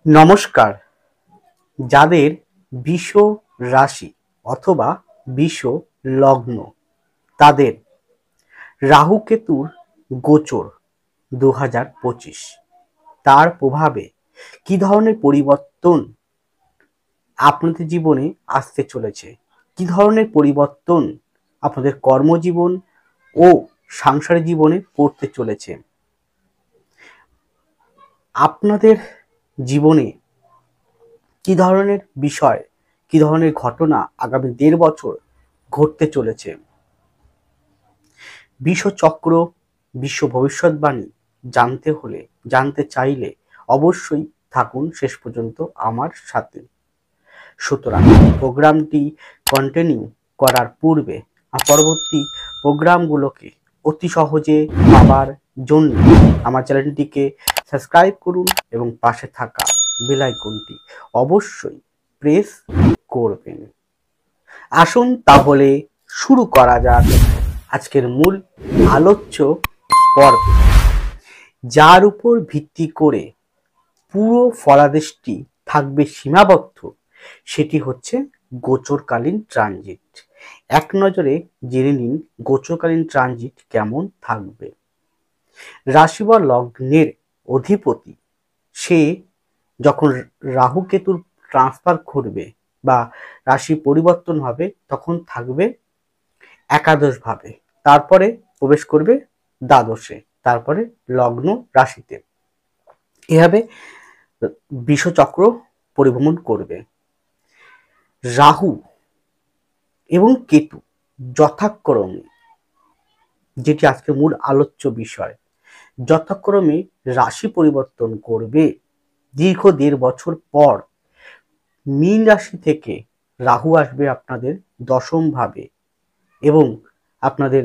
নমস্কার। যাদের বৃষ রাশি অথবা বৃষ লগ্ন, তাদের রাহু কেতুর গোচর 2025 তার প্রভাবে কি ধরনের পরিবর্তন আপনাদের জীবনে আসতে চলেছে, কি ধরনের পরিবর্তন আপনাদের কর্মজীবন ও সাংসারিক জীবনে পড়তে চলেছে, আপনাদের জীবনে কি ধরনের বিষয়, কি ধরনের ঘটনা আগামী 1.5 বছর ঘটতে চলেছে, বিশ্বচক্র, বিশ্ব ভবিষ্যৎবাণী জানতে চাইলে অবশ্যই থাকুন শেষ পর্যন্ত আমার সাথে। সুতরাং প্রোগ্রামটি কন্টিনিউ করার পূর্বে পরবর্তী প্রোগ্রামগুলোকে অতি সহজে পাবার জন্য আমার চ্যানেলটিকে সাবস্ক্রাইব করুন এবং পাশে থাকা বেল আইকনটি অবশ্যই প্রেস করবেন। আসুন তাহলে শুরু করা যাক আজকের মূল আলোচ্য পর্ব, যার উপর ভিত্তি করে পুরো ফলাদেশটি থাকবে সীমাবদ্ধ, সেটি হচ্ছে গোচরকালীন ট্রানজিট। এক নজরে জেনে নিন গোচরকালীন ট্রানজিট কেমন থাকবে। রাশি বা লগ্নের অধিপতি সে যখন রাহু কেতুর ট্রান্সফার করবে বা রাশি পরিবর্তন হবে তখন থাকবে একাদশ ভাবে, তারপরে প্রবেশ করবে দ্বাদশে, তারপরে লগ্ন রাশিতে, এভাবে বৃষচক্র পরিভ্রমণ করবে। রাহু এবং কেতু যথাক্রমে, যেটি আজকে মূল আলোচ্য বিষয়, যথাক্রমে রাশি পরিবর্তন করবে দীর্ঘ 1.5 বছর পর। মীন রাশি থেকে রাহু আসবে আপনাদের দশম ভাবে এবং আপনাদের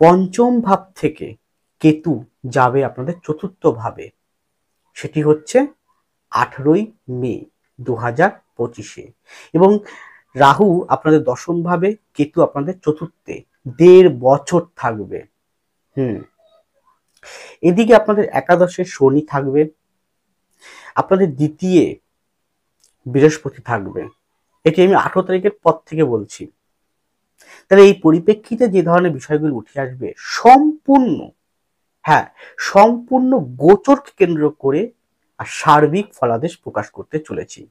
পঞ্চম ভাব থেকে কেতু যাবে আপনাদের চতুর্থ ভাবে, সেটি হচ্ছে 18ই মে 2025 এবং রাহু আপনাদের দশম ভাবে, কেতু আপনাদের চতুর্থে 1.5 বছর থাকবে। এদিকে আপনাদের একাদশে শনি থাকবে, আপনাদের দ্বিতীয় বৃহস্পতি থাকবে, এটি আমি 18 তারিখের পর থেকে বলছি। তাহলে এই পরিপ্রেক্ষিতে যে ধরনের বিষয়গুলো উঠে আসবে সম্পূর্ণ গোচরকে কেন্দ্র করে আর সার্বিক ফলাদেশ প্রকাশ করতে চলেছি,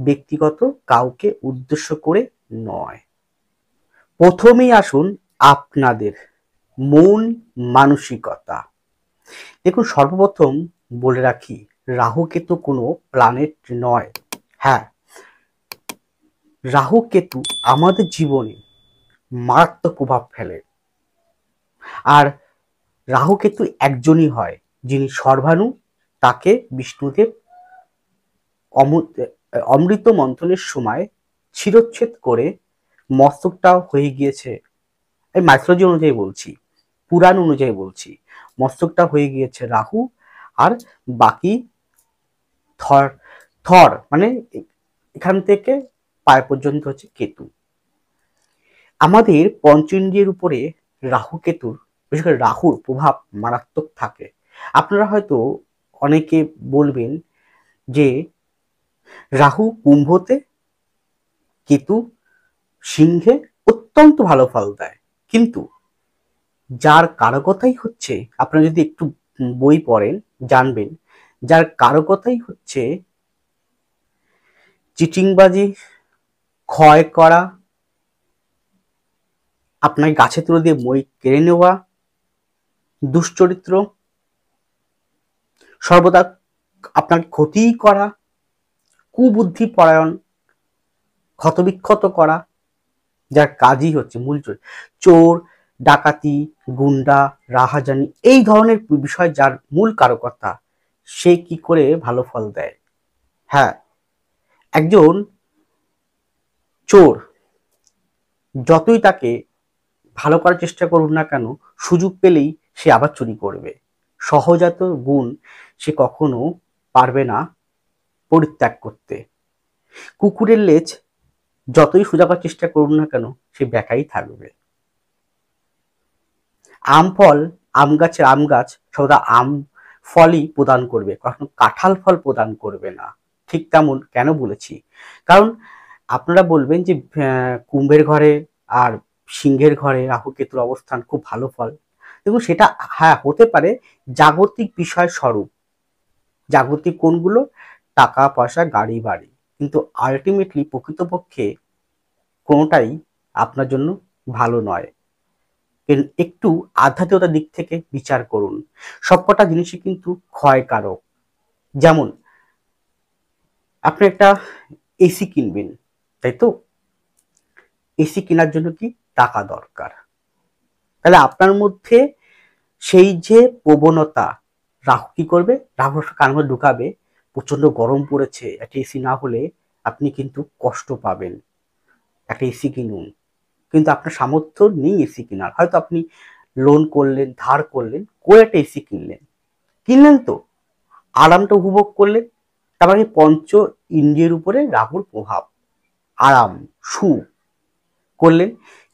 ব্যক্তিগত কাউকে উদ্দেশ্য করে নয়। প্রথমেই আসুন আপনাদের মন মানসিকতা। দেখুন, সর্বপ্রথম বলে রাখি, রাহু কেতু কোনো প্ল্যানেট নয়। রাহু কেতু আমাদের জীবনে মারাত্মক প্রভাব ফেলে, আর রাহু কেতু একজনই হয় যিনি সর্বাণু, তাকে বিষ্ণুদেব অমৃত মন্থনের সময় শিরচ্ছেদ করে মস্তকটা হয়ে গিয়েছে, এই মাইথোলজি অনুযায়ী বলছি, পুরাণ অনুযায়ী বলছি, মস্তকটা হয়ে গিয়েছে রাহু, আর বাকি থর মানে এখান থেকে পায় পর্যন্ত হচ্ছে কেতু। আমাদের পঞ্চেন্দ্রিয়ের উপরে রাহু কেতুর, বিশেষ করে রাহুর প্রভাব মারাত্মক থাকে। আপনারা হয়তো অনেকে বলবেন যে রাহু কুম্ভতে, কেতু সিংহে অত্যন্ত ভালো ফল দেয়, কিন্তু যার কারকতাই হচ্ছে, আপনারা যদি একটু বই পড়েন জানবেন, যার কারকতাই হচ্ছে চিটিংবাজি, ক্ষয় করা, আপনাকে গাছে তুলে দিয়ে মই কেড়ে নেওয়া, দুশ্চরিত্র, সর্বদা আপনাকে ক্ষতি করা, কুবুদ্ধি পরায়ণ, ক্ষতবিক্ষত করা, যার কাজই হচ্ছে মূল চোর, ডাকাতি, গুন্ডা, রাহাজানি, এই ধরনের বিষয় যার মূল কারকতা, সে কি করে ভালো ফল দেয়? একজন চোর যতই তাকে ভালো করার চেষ্টা করুন না কেন, সুযোগ পেলেই সে আবার চুরি করবে। সহজাত গুণ সে কখনো পারবে না পরিত্যাগ করতে। কুকুরের লেজ যতই সোজা করার চেষ্টা করুন না কেন, সে বেঁকাই থাকবে। আম গাছের আম গাছ সর্বদা আম ফলই প্রদান করবে, কখনো কাঁঠাল ফল প্রদান করবে না। ঠিক তেমন কেন বলেছি, কারণ আপনারা বলবেন যে কুম্ভের ঘরে আর সিংহের ঘরে রাহু কেতুর অবস্থান খুব ভালো ফল। দেখুন সেটা হ্যাঁ হতে পারে জাগতিক বিষয় স্বরূপ, জাগতিক কোনগুলো, টাকা পয়সা গাড়ি বাড়ি, কিন্তু আলটিমেটলি প্রকৃতপক্ষে কোনোটাই আপনার জন্য ভালো নয়। একটু আধ্যাত্মিকতার দিক থেকে বিচার করুন, সবকটা জিনিসই কিন্তু ক্ষয়কারক। যেমন আপনি একটা এসি কিনবেন, তাই তো? এসি কেনার জন্য কি টাকা দরকার, তাহলে আপনার মধ্যে সেই যে প্রবণতা, রাহু কি করবে, রাহু কান মধ্যে ঢুকাবে, প্রচন্ড গরম পড়েছে, একটা এসি না হলে আপনি কিন্তু কষ্ট পাবেন, একটা এসি কিনুন। কিন্তু আপনার সামর্থ্য নেই এসি কেনার, হয়তো আপনি লোন করলেন, ধার করলেন, করে একটা এসি কিনলেন, তো আরামটা উপভোগ করলেন। তার মানে পঞ্চ ইন্দ্রিয়ের উপরে রাহুর প্রভাব, আরাম সুখ করলেন,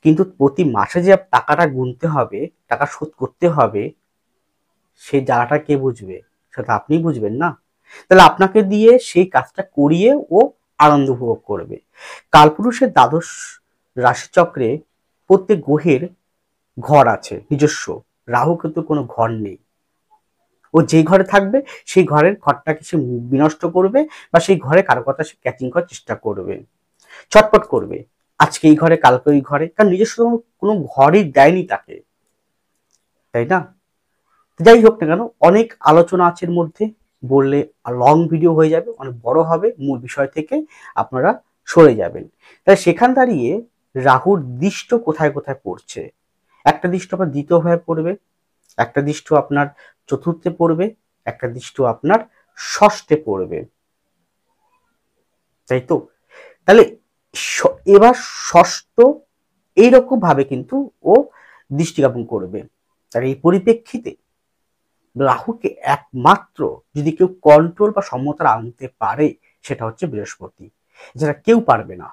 কিন্তু প্রতি মাসে যে টাকাটা গুনতে হবে, টাকা শোধ করতে হবে, সেই জ্বালাটা কে বুঝবে? সেটা আপনিই বুঝবেন না। তাহলে আপনাকে দিয়ে সেই কাজটা করিয়ে ও আনন্দ উপভোগ করবে। কালপুরুষের দ্বাদশ রাশিচক্রে প্রত্যেক গ্রহের ঘর আছে নিজস্ব, রাহু কিন্তু কোনো ঘর নেই। ও যে ঘরে থাকবে সেই ঘরের ঘরটাকে সে বিনষ্ট করবে, বা সেই ঘরে কারো কথা সে ক্যাচিং করার চেষ্টা করবে, ছটপট করবে, আজকে এই ঘরে কালকে ওই ঘরে, কারণ নিজস্ব কোনো ঘরই দেয়নি তাকে, তাই না? যাই হোক না কেন, অনেক আলোচনা আছে এর মধ্যে, বললে লং ভিডিও হয়ে যাবে, অনেক বড় হবে, মূল বিষয় থেকে আপনারা সরে যাবেন। তাই সেখান দাঁড়িয়ে রাহুর দৃষ্ট কোথায় কোথায় পড়ছে, একটা দৃষ্ট আপনার দ্বিতীয় ভাবে পড়বে, একটা দৃষ্ট আপনার চতুর্থে পড়বে, একটা দৃষ্ট আপনার ষষ্ঠে পড়বে, তাই তো? তাহলে এবার ষষ্ঠ এইরকম ভাবে কিন্তু ও দৃষ্টিজ্ঞাপন করবে। তার এই পরিপ্রেক্ষিতে রাহুকে একমাত্র যদি কেউ কন্ট্রোল বা সমতার আনতে পারে, সেটা হচ্ছে বৃহস্পতি, যেটা কেউ পারবে না।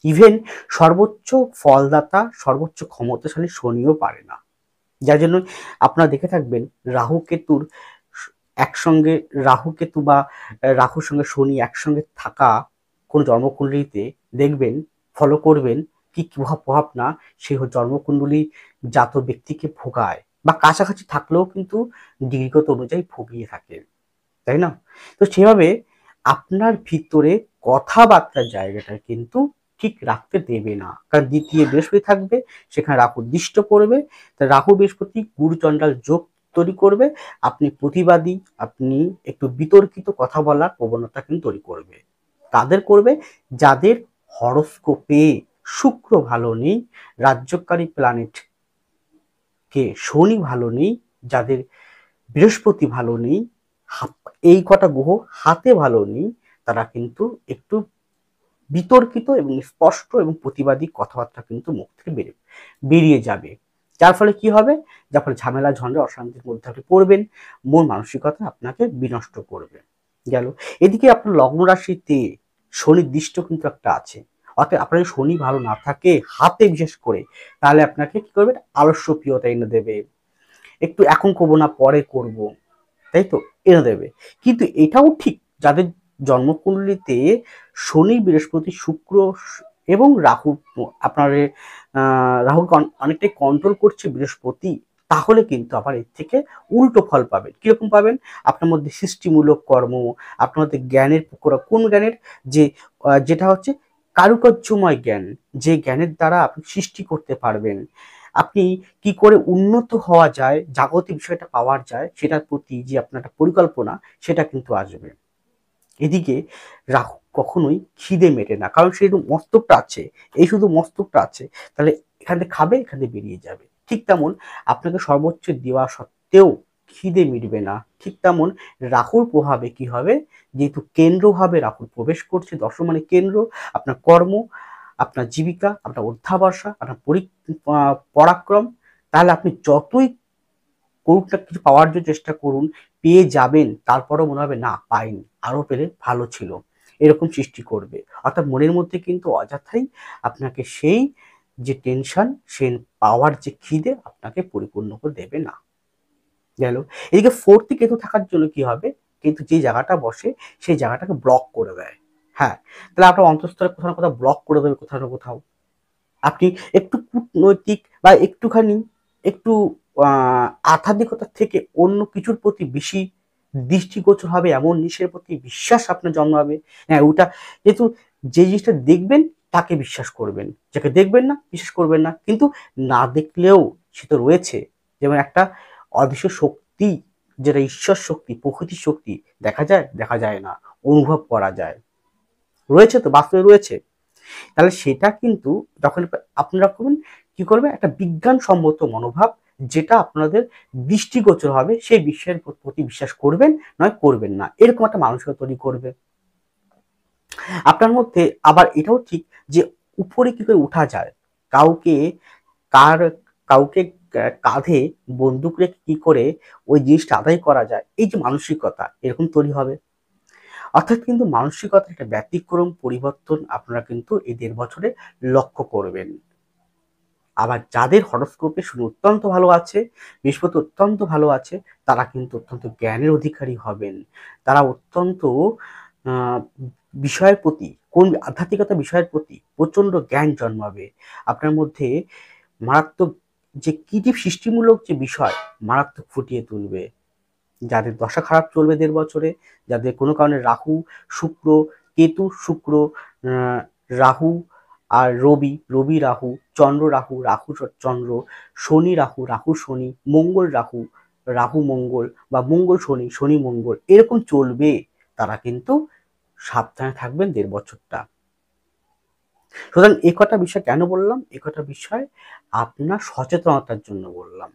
ইভেন সর্বোচ্চ ফলদাতা, সর্বোচ্চ ক্ষমতাশালী শনিও পারে না। যার জন্য আপনারা দেখে থাকবেন রাহু কেতুর একসঙ্গে, রাহু কেতু বা রাহুর সঙ্গে শনি একসঙ্গে থাকা কোন জন্মকুণ্ডলিতে দেখবেন, ফলো করবেন, কি প্রভাব প্রভাব না সেই জন্মকুণ্ডলী জাত ব্যক্তিকে ভোগায়, বা কাছাকাছি থাকলেও কিন্তু ডিগ্রিগত অনুযায়ী ভুগিয়ে থাকে, তাই না? তো সেভাবে আপনার ভিতরে কথাবার্তার জায়গাটা কিন্তু ঠিক রাখতে দেবে না, কারণ দ্বিতীয় বৃহস্পতি থাকবে, সেখানে রাহু দৃষ্ট পড়বে, তা রাহু বৃহস্পতি গুরু চণ্ডাল যোগ তৈরি করবে, আপনি প্রতিবাদী, আপনি একটু বিতর্কিত কথা বলার প্রবণতা কিন্তু তৈরি করবে। তাদের করবে যাদের হরোস্কোপে শুক্র ভালো নেই, রাজ্যকারী প্ল্যানেট কে শনি ভালো নেই, যাদের বৃহস্পতি ভালো নেই, এই কটা গ্রহ হাতে ভালো নেই, তারা কিন্তু একটু বিতর্কিত এবং স্পষ্ট এবং প্রতিবাদী কথাবার্তা কিন্তু মুখ থেকে বেরিয়ে যাবে। যার ফলে কি হবে, যার ফলে ঝামেলা ঝঞ্ঝা অশান্তির মধ্যে আপনি পড়বেন, মন মানসিকতা আপনাকে বিনষ্ট করবে। গেল, এদিকে আপনার লগ্ন রাশিতে শনির দৃষ্ট কিন্তু একটা আছে, অর্থাৎ আপনার যদি শনি ভালো না থাকে হাতে বিশেষ করে, তাহলে আপনাকে কি করবে, আলস্যপ্রিয়তা এনে দেবে, একটু এখন করবো না পরে করব, তাই তো, এনে দেবে। কিন্তু এটাও ঠিক, যাদের জন্মকুণ্ডলিতে শনি বৃহস্পতি শুক্র এবং রাহু, আপনার রাহুকে অনেকটাই কন্ট্রোল করছে বৃহস্পতি, তাহলে কিন্তু আবার এর থেকে উল্টো ফল পাবেন। কিরকম পাবেন, আপনার মধ্যে সৃষ্টিমূলক কর্ম, আপনার মধ্যে জ্ঞানের পুকুরা, কোন জ্ঞানের, যে যেটা হচ্ছে কারুকার্যময় জ্ঞান, যে জ্ঞানের দ্বারা আপনি সৃষ্টি করতে পারবেন, আপনি কি করে উন্নত হওয়া যায়, জাগতিক বিষয়টা পাওয়ার যায়, সেটার প্রতি যে আপনার একটা পরিকল্পনা, সেটা কিন্তু আসবে। এদিকে রাহু কখনোই খিদে মেটে না, কারণ সেই মস্তকটা আছে, এই শুধু মস্তকটা আছে, তাহলে এখান থেকে খাবে, এখান থেকে বেরিয়ে যাবে। ঠিক তেমন আপনাকে সর্বোচ্চ দেওয়া সত্ত্বেও খিদে মিটবে না। ঠিক তেমন রাহুর প্রভাবে কি হবে, যেহেতু কেন্দ্রভাবে রাহু প্রবেশ করছে, দশম মানে কেন্দ্র, আপনার কর্ম, আপনার জীবিকা, আপনার অধ্যাবসা, আপনার পরাক্রম, তাহলে আপনি যতই করুক না, কিছু পাওয়ার জন্য চেষ্টা করুন, পেয়ে যাবেন, তারপরও মনে হবে না পাইনি, আরো পেলে ভালো ছিল, এরকম সৃষ্টি করবে। অর্থাৎ মনের মধ্যে কিন্তু অযথাই আপনাকে সেই যে টেনশন, সে পাওয়ার যে খিদে আপনাকে পরিপূর্ণ করে দেবে না। গেল। এদিকে ফোর্থে কেতু থাকার জন্য কি হবে, কেতু যে জায়গাটা বসে সেই জায়গাটাকে ব্লক করে দেয়। হ্যাঁ, তাহলে আপনার অন্তঃস্থলে কোথাও না কোথাও ব্লক করে দেবে, কোথাও না কোথাও। আপনি একটু কূটনৈতিক বা একটুখানি একটু আধ্যাত্মিকতার থেকে অন্য কিছুর প্রতি বেশি দৃষ্টিগোচর হবে, এমন জিনিসের প্রতি বিশ্বাস আপনার জন্মাবে। হ্যাঁ, ওটা যেহেতু যে জিনিসটা দেখবেন তাকে বিশ্বাস করবেন, যাকে দেখবেন না বিশ্বাস করবেন না। কিন্তু না দেখলেও সে তো রয়েছে, যেমন একটা অদৃশ্য শক্তি, যেটা ঈশ্বর শক্তি, প্রকৃতির শক্তি, দেখা যায় দেখা যায় না, অনুভব করা যায়, রয়েছে তো, বাস্তবে রয়েছে। তাহলে সেটা কিন্তু যখন আপনারা করবেন, কি করবে, একটা বিজ্ঞানসম্মত মনোভাব, যেটা আপনাদের দৃষ্টিগোচর হবে, সেই বিশ্বের প্রতি বিশ্বাস করবেন, নয় করবেন না, এরকম একটা মানসিকতা তৈরি করবে আপনার মধ্যে। আবার এটাও ঠিক যে উপরে কি করে উঠা যায়, কাউকে কার কাউকে কাঁধে বন্দুক রেখে কি করে ওই জিনিসটা আদায় করা যায়, এই যে মানসিকতা এরকম তৈরি হবে। অর্থাৎ কিন্তু মানসিকতার একটা ব্যতিক্রম পরিবর্তন আপনারা কিন্তু এই ১.৫ বছরে লক্ষ্য করবেন। আবার যাদের হরোস্কোপে শনি অত্যন্ত ভালো আছে, বৃহস্পতি অত্যন্ত ভালো আছে, তারা কিন্তু অত্যন্ত জ্ঞানের অধিকারী হবেন। তারা অত্যন্ত আহ, বিষয়ের প্রতি, কোন আধ্যাত্মিকতা বিষয়ের প্রতি প্রচন্ড জ্ঞান জন্মাবে আপনার মধ্যে। মারাত্মক যে ক্রিয়েটিভ সৃষ্টিমূলক যে বিষয়, মারাত্মক ফুটিয়ে তুলবে। যাদের দশা খারাপ চলবে ১.৫ বছরে, যাদের কোনো কারণে রাহু, শুক্র, কেতু শুক্র, রাহু আর রবি, রবি রাহু, চন্দ্র রাহু, রাহু চন্দ্র, শনি রাহু, রাহু শনি, মঙ্গল রাহু, রাহু মঙ্গল, বা মঙ্গল শনি, শনি মঙ্গল এরকম চলবে, তারা কিন্তু সাবধানে থাকবেন ১.৫ বছরটা। সুতরাং এ কটা বিষয় কেন বললাম, এ কটা বিষয় আপনার সচেতনতার জন্য বললাম।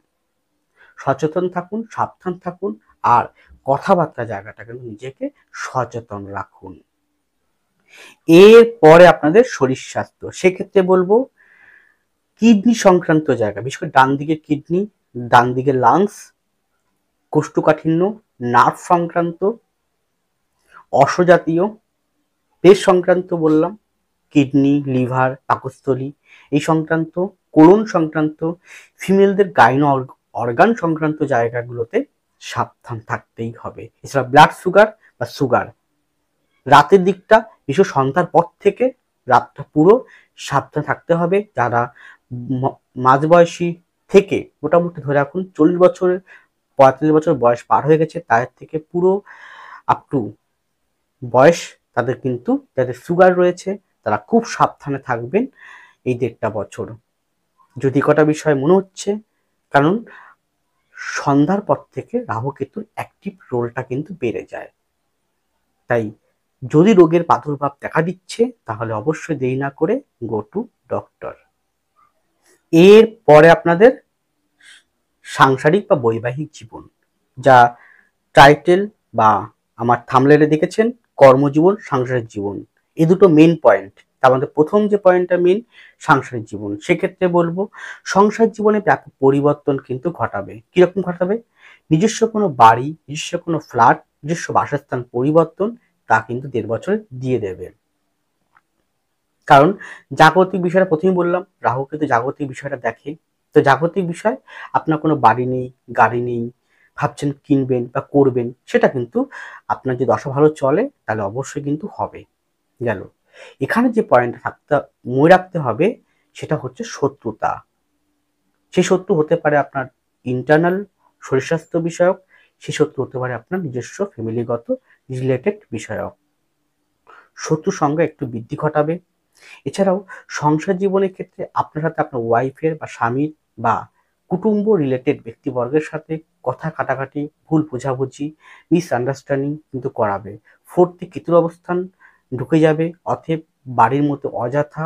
সচেতন থাকুন, সাবধান থাকুন, আর কথাবার্তা জায়গাটা কিন্তু নিজেকে সচেতন রাখুন। এরপরে আপনাদের শরীর স্বাস্থ্য, সেক্ষেত্রে বলবো কিডনি সংক্রান্ত জায়গা, বিশেষ করে ডান দিকের কিডনি, ডান দিকের লাংস, কোষ্ঠকাঠিন্য, নার্ভ সংক্রান্ত, অশ্বজাতীয়, পেট সংক্রান্ত বললাম, কিডনি, লিভার, পাকস্থলী এই সংক্রান্ত, কোলন সংক্রান্ত, ফিমেলদের গাইনো অর্গান সংক্রান্ত জায়গাগুলোতে সাবধান থাকতেই হবে। এছাড়া ব্লাড সুগার বা সুগার, রাতের দিকটা, বিশেষ সন্ধ্যার পর থেকে রাতটা পুরো সাবধান থাকতে হবে। যারা মাঝবয়সী থেকে মোটামুটি ধরে রাখুন ৪০ বছরের ৪৫ বছর বয়স পার হয়ে গেছে, তাদের থেকে পুরো আপ টু বয়স, তাদের কিন্তু যাদের সুগার রয়েছে তারা খুব সাবধানে থাকবেন এই ১.৫ বছর। যদি কটা বিষয় মনে হচ্ছে, কারণ সন্ধ্যার পর থেকে রাহু কেতুর অ্যাক্টিভ রোলটা কিন্তু বেড়ে যায়। তাই যদি রোগের প্রাদুর্ভাব দেখা দিচ্ছে, তাহলে অবশ্যই দেরি না করে গো টু ডক্টর। এর পরে আপনাদের সাংসারিক বা বৈবাহিক জীবন, যা টাইটেল বা আমার থাম্বনেইলে দেখেছেন, কর্মজীবন, সাংসারিক জীবন, এই দুটো মেন পয়েন্ট। তার মধ্যে প্রথম যে পয়েন্টটা মেন, সাংসারিক জীবন, সেক্ষেত্রে বলবো সংসার জীবনে ব্যাপক পরিবর্তন কিন্তু ঘটাবে। কিরকম ঘটাবে, নিজস্ব কোনো বাড়ি, নিজস্ব কোনো ফ্ল্যাট, নিজস্ব বাসস্থান পরিবর্তন, তা কিন্তু ১.৫ বছরে দিয়ে দেবে। কারণ জাগতিক বিষয়টা প্রথমেই বললাম, রাহু কিন্তু জাগতিক বিষয়টা দেখে। তো জাগতিক বিষয়, আপনার কোনো বাড়ি নেই, গাড়ি নেই, ভাবছেন কিনবেন বা করবেন, সেটা কিন্তু আপনার যে দশা ভালো চলে তাহলে অবশ্যই কিন্তু হবে। গেল। এখানে যে পয়েন্টটা মনে রাখতে হবে, সেটা হচ্ছে শত্রুতা। সেই শত্রু হতে পারে আপনার ইন্টারনাল শরীর স্বাস্থ্য বিষয়ক, সেই শত্রু হতে পারে আপনার নিজস্ব ফ্যামিলিগত রিলেটেড বিষয়ক। শত্রুর সংখ্যা একটু বৃদ্ধি ঘটাবে। এছাড়াও সংসার জীবনের ক্ষেত্রে আপনার সাথে আপনার ওয়াইফের বা স্বামীর বা কুটুম্ব রিলেটেড ব্যক্তিবর্গের সাথে কথা কাটাকাটি, ভুল বোঝাবুঝি, মিসআন্ডারস্ট্যান্ডিং কিন্তু করাবে। ফোর্থে কেতুর অবস্থান ঢুকে যাবে, অতএব বাড়ির মধ্যে অযথা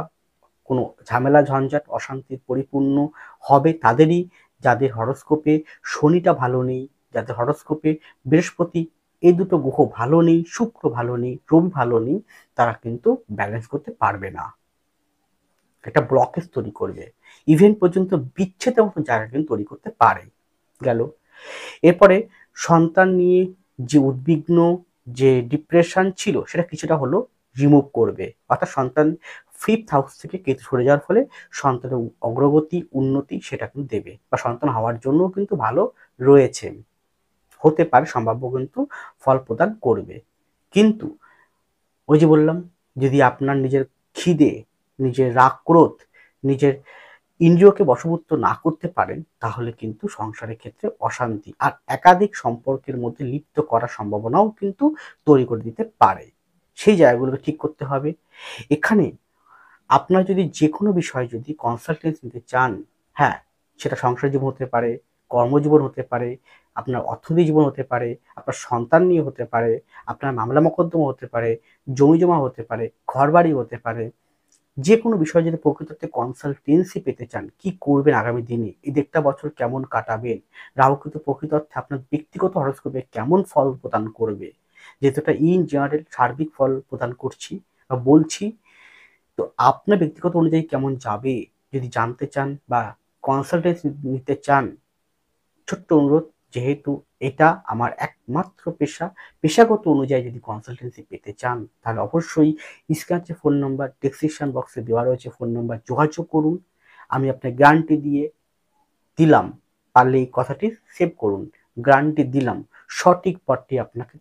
কোনো ঝামেলা ঝঞ্ঝাট অশান্তির পরিপূর্ণ হবে তাদেরই, যাদের হরোস্কোপে শনিটা ভালো নেই, যাদের হরোস্কোপে বৃহস্পতি, এই দুটো গ্রহ ভালো নেই, শুক্র ভালো নেই, রবি ভালো নেই, তারা কিন্তু ব্যালেন্স করতে পারবে না, একটা ব্লকেজ তৈরি করবে, ইভেন্ট পর্যন্ত বিচ্ছেদের মতো জায়গা কিন্তু তৈরি করতে পারে। গেল। এরপরে সন্তান নিয়ে যে উদ্বিগ্ন, যে ডিপ্রেশন ছিল, সেটা কিছুটা হলো রিমুভ করবে। অর্থাৎ সন্তান 5th হাউস থেকে কেতু সরে যাওয়ার ফলে সন্তানের অগ্রগতি, উন্নতি সেটা কিন্তু দেবে, বা সন্তান হওয়ার জন্য কিন্তু ভালো রয়েছে। হতে পারে, সম্ভাব্য কিন্তু ফল প্রদান করবে। কিন্তু ওই যে বললাম, যদি আপনার নিজের খিদে, নিজের রাগ ক্রোধ, নিজের ইন্দ্রিয়কে বশবর্ত না করতে পারেন, তাহলে কিন্তু সংসারের ক্ষেত্রে অশান্তি আর একাধিক সম্পর্কের মধ্যে লিপ্ত করার সম্ভাবনাও কিন্তু তৈরি করে দিতে পারে। সেই জায়গাগুলোকে ঠিক করতে হবে। এখানে আপনার যদি যে কোনো বিষয়ে যদি কনসালটেন্সি নিতে চান, হ্যাঁ, সেটা সংসার জীবন হতে পারে, কর্মজীবন হতে পারে, আপনার অর্থনৈতিক জীবন হতে পারে, আপনার সন্তান নিয়ে হতে পারে, আপনার মামলা মোকদ্দমা হতে পারে, জমি জমা হতে পারে, ঘরবাড়ি হতে পারে, যে কোনো বিষয়ে যদি প্রকৃততে কনসালটেন্সি পেতে চান, কি করবেন আগামী দিনে, এই দেড়টা বছর কেমন কাটাবেন, রাহু কিন্তু প্রকৃত অর্থে আপনার ব্যক্তিগত হরোস্কোপে কেমন ফল প্রদান করবে, যেহেতু এটা ইন জেনারেল সার্বিক ফল প্রদান করছি বা বলছি, তো আপনার ব্যক্তিগত অনুযায়ী কেমন যাবে যদি জানতে চান বা কনসালটেন্সি নিতে চান, ছোট্ট অনুরোধ, যেহেতু এটা আমার একমাত্র পেশা, পেশাগত অনুযায়ী যদি কনসালটেন্সি পেতে চান, তাহলে অবশ্যই স্ক্রিনে যে ফোন নম্বর, ডেসক্রিপশন বক্সে দেওয়া রয়েছে ফোন নম্বর, যোগাযোগ করুন। আমি আপনার গ্যারান্টি দিয়ে দিলাম, পারলে এই কথাটি সেভ করুন, গ্যারান্টি দিলাম সঠিক পথটি আপনাকে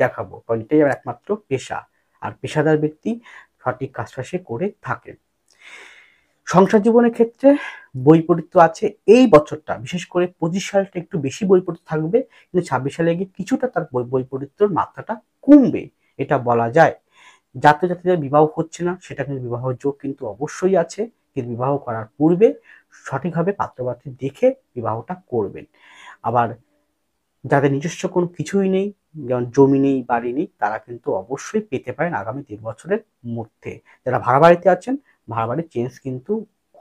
দেখাবো, কারণ এটাই আমার একমাত্র পেশা, আর পেশাদার ব্যক্তি সঠিক কাজটা সে করে থাকে। সংসার জীবনের ক্ষেত্রে বৈপরীত্য আছে। এই বছরটা বিশেষ করে 25 সালটা একটু বেশি বৈপরীত্য থাকবে, কিন্তু 26 সালে গিয়ে কিছুটা তার বৈপরীত্যর মাত্রাটা কমবে, এটা বলা যায়। জাতজাতিদের বিবাহ হচ্ছে না, সেটা কিন্তু বিবাহ যোগ কিন্তু অবশ্যই আছে, কিন্তু বিবাহ করার পূর্বে সঠিকভাবে পাত্রপাত্রী দেখে বিবাহটা করবেন। আবার যাদের নিজস্ব কোনো কিছুই নেই, যেমন জমি নেই, বাড়ি নেই, তারা কিন্তু অবশ্যই পেতে পারেন আগামী 1.5 বছরের মধ্যে। যারা ভাড়া বাড়িতে আছেন, ভাড়া বাড়ির চেঞ্জ কিন্তু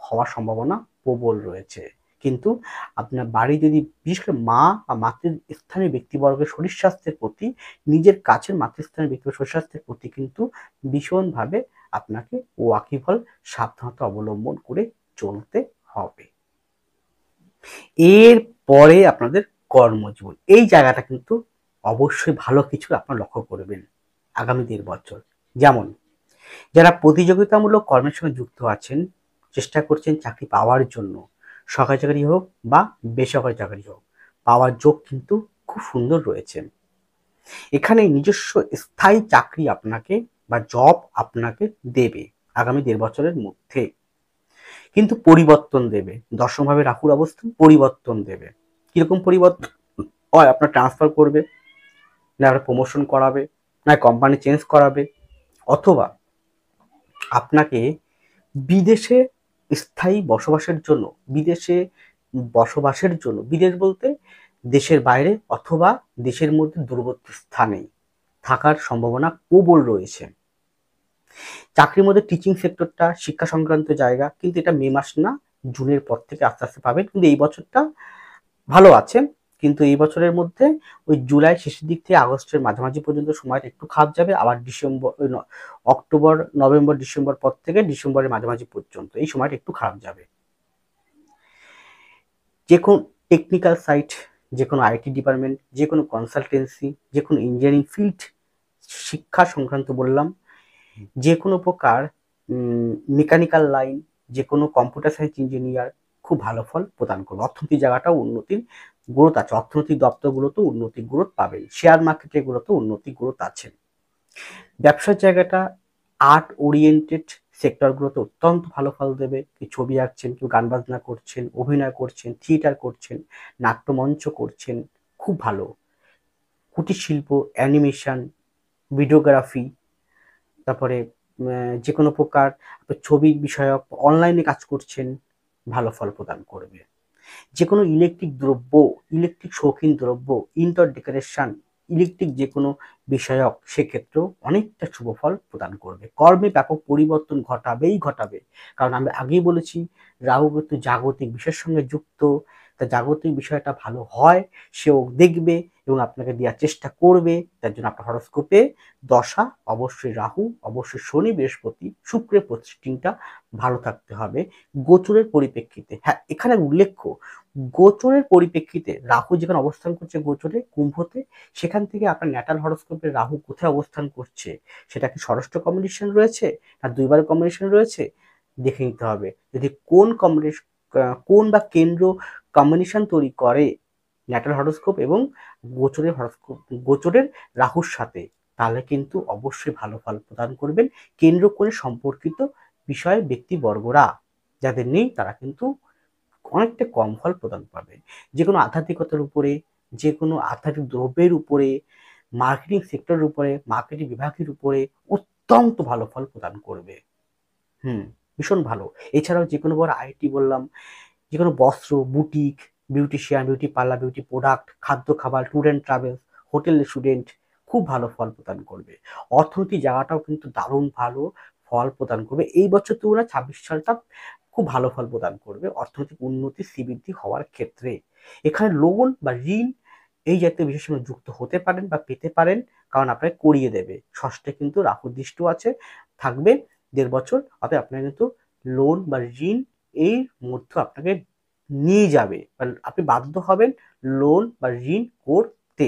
হওয়ার সম্ভাবনা প্রবল রয়েছে। কিন্তু আপনার বাড়ি যদি বিশেষ করে মা বা মাতৃস্থানীয় ব্যক্তিবর্গের শরীর স্বাস্থ্যের প্রতি, নিজের কাছের মাতৃস্থানীয় ব্যক্তিবর্গের শরীর স্বাস্থ্যের প্রতি কিন্তু ভীষণভাবে আপনাকে ওয়াকিবহাল সাবধানতা অবলম্বন করে চলতে হবে। এর পরে আপনাদের কর্মজীবন, এই জায়গাটা কিন্তু অবশ্যই ভালো কিছু আপনারা লক্ষ্য করবেন আগামী 1.5 বছর। যেমন যারা প্রতিযোগিতামূলক কর্মের সঙ্গে যুক্ত আছেন, চেষ্টা করছেন চাকরি পাওয়ার জন্য, সরকারি চাকরি হোক বা বেসরকারি চাকরি হোক, পাওয়ার যোগ কিন্তু খুব সুন্দর রয়েছে। এখানে নিজস্ব স্থায়ী চাকরি আপনাকে বা জব আপনাকে দেবে আগামী 1.5 বছরের মধ্যে, কিন্তু পরিবর্তন দেবে। দশমভাবে রাহুর অবস্থান পরিবর্তন দেবে। কিরকম পরিবর্তন হয়? আপনার ট্রান্সফার করবে, না আপনার প্রমোশন করাবে, না কোম্পানি চেঞ্জ করাবে, অথবা আপনাকে বিদেশে স্থায়ী বসবাসের জন্য, বিদেশ বলতে দেশের বাইরে অথবা দেশের মধ্যে দূরবর্তী স্থানে থাকার সম্ভাবনা প্রবল রয়েছে। চাকরির মধ্যে টিচিং সেক্টরটা শিক্ষা সংক্রান্ত জায়গা, কিন্তু এটা মে মাস না, জুনের পর থেকে আস্তে আস্তে পাবেন। কিন্তু এই বছরটা ভালো আছে, কিন্তু এই বছরের মধ্যে ওই জুলাই শেষের দিক থেকে আগস্টের মাঝামাঝি পর্যন্ত সময়টা একটু খারাপ যাবে। আবার অক্টোবর, নভেম্বর, ডিসেম্বর পর থেকে ডিসেম্বরের মাঝামাঝি পর্যন্ত এই সময়টা একটু খারাপ যাবে। যে কোনো টেকনিক্যাল সাইট, যে কোনো আইটি ডিপার্টমেন্ট, যে কোনো কনসালটেন্সি, যে কোনো ইঞ্জিনিয়ারিং ফিল্ড, শিক্ষা সংক্রান্ত বললাম, যে কোনো প্রকার মেকানিক্যাল লাইন, যে কোনো কম্পিউটার সায়েন্স ইঞ্জিনিয়ার খুব ভালো ফল প্রদান করবে। অর্থনৈতিক জায়গাটাও উন্নতির গ্রোথ আছে, অর্থনৈতিক দপ্তরগুলোতেও উন্নতির গ্রোথ পাবেন, শেয়ার মার্কেটগুলোতেও উন্নতির গ্রোথ আছে। ব্যবসার জায়গাটা আর্ট ওরিয়েন্টেড সেক্টরগুলোতে অত্যন্ত ভালো ফল দেবে। কেউ ছবি আঁকছেন, কেউ গান বাজনা করছেন, অভিনয় করছেন, থিয়েটার করছেন, নাট্যমঞ্চ করছেন, খুব ভালো। কুটির শিল্প, অ্যানিমেশন, ভিডিওগ্রাফি, তারপরে যে কোনো প্রকার ছবি বিষয়ক অনলাইনে কাজ করছেন, ভালো ফল প্রদান করবে। যে কোনো ইলেকট্রিক দ্রব্য, ইলেকট্রিক শৌখিন দ্রব্য, ইনডোর ডেকোরেশন, ইলেকট্রিক যে কোনো বিষয়ক, সেক্ষেত্রেও অনেকটা শুভ ফল প্রদান করবে। কর্মে ব্যাপক পরিবর্তন ঘটাবে, কারণ আমি আগেই বলেছি রাহু কিন্তু জাগতিক বিষয়ের সঙ্গে যুক্ত, তা জাগতিক বিষয়টা ভালো হয় সেও দেখবে এবং আপনাকে দেওয়ার চেষ্টা করবে। তার জন্য আপনার হরোস্কোপে দশা অবশ্যই রাহু, অবশ্যই শনি, বৃহস্পতি, শুক্রের প্রতিষ্ঠানটা ভালো থাকতে হবে গোচরের পরিপ্রেক্ষিতে। হ্যাঁ, এখানে উল্লেখ্য, গোচরের পরিপ্রেক্ষিতে রাহু যেখানে অবস্থান করছে গোচরে কুম্ভতে, সেখান থেকে আপনার ন্যাটাল হরোস্কোপে রাহু কোথায় অবস্থান করছে, সেটা কি ষষ্ঠ কম্বিনেশন রয়েছে না দুইবার কম্বিনেশন রয়েছে, দেখে নিতে হবে। যদি কোন বা কেন্দ্র কম্বিনেশন তৈরি করে ন্যাটাল হরোস্কোপ এবং গোচরের হরোস্কোপ, গোচরের রাহুর সাথে, তাহলে কিন্তু অবশ্যই ভালো ফল প্রদান করবেন। কেন্দ্র করে সম্পর্কিত বিষয়ে ব্যক্তিবর্গরা যাদের নেই তারা কিন্তু অনেকটা কম ফল প্রদান পাবে। যে কোনো আধ্যাত্মিকতার উপরে, যে কোনো আধ্যাত্মিক দ্রব্যের উপরে, মার্কেটিং সেক্টরের উপরে, মার্কেটিং বিভাগের উপরে অত্যন্ত ভালো ফল প্রদান করবে। ভীষণ ভালো। এছাড়াও যে কোনো বড় আইটি বললাম, যে কোনো বস্ত্র, boutique, beautician, beauty parlour, beauty product, খাদ্য খাবার, tour and travels, hotel restaurant খুব ভালো ফল প্রদান করবে। অর্থনৈতিক জায়গাটাও কিন্তু দারুণ ভালো ফল প্রদান করবে। এই বছর তুলনায় 26 সালটা খুব ভালো ফল প্রদান করবে অর্থনৈতিক উন্নতি, শ্রীবৃদ্ধি হওয়ার ক্ষেত্রে। এখানে লোন বা ঋণ এই জাতীয় বিষয়ের সঙ্গে যুক্ত হতে পারেন বা পেতে পারেন, কারণ আপনাকে করিয়ে দেবে। ষষ্ঠে কিন্তু রাহু দৃষ্টি আছে, থাকবে 1.5 বছর, অতএব আপনার কিন্তু লোন বা ঋণ এর মধ্যে আপনাকে নিয়ে যাবে, আপনি বাধ্য হবেন লোন বা ঋণ করতে।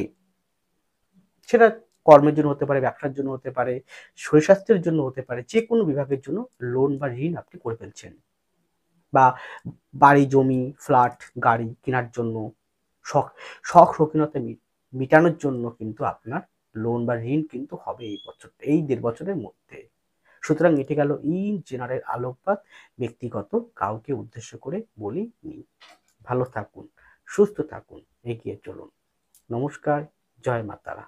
সেটা কর্মের জন্য হতে পারে, ব্যবসার জন্য হতে পারে, শরীর স্বাস্থ্যের জন্য হতে পারে, যে কোনো বিভাগের জন্য লোন বা ঋণ আপনি করে ফেলছেন, বা বাড়ি, জমি, ফ্ল্যাট, গাড়ি কেনার জন্য, শখ শখ শৌখিনতা মিটানোর জন্য কিন্তু আপনার লোন বা ঋণ কিন্তু হবে এই বছর, এই 1.5 বছরের মধ্যে। সুতরাং এটি গেল ইন জেনারেল আলোকপাত, ব্যক্তিগত কাউকে উদ্দেশ্য করে বলিনি। ভালো থাকুন, সুস্থ থাকুন, এগিয়ে চলুন। নমস্কার, জয় মা তারা।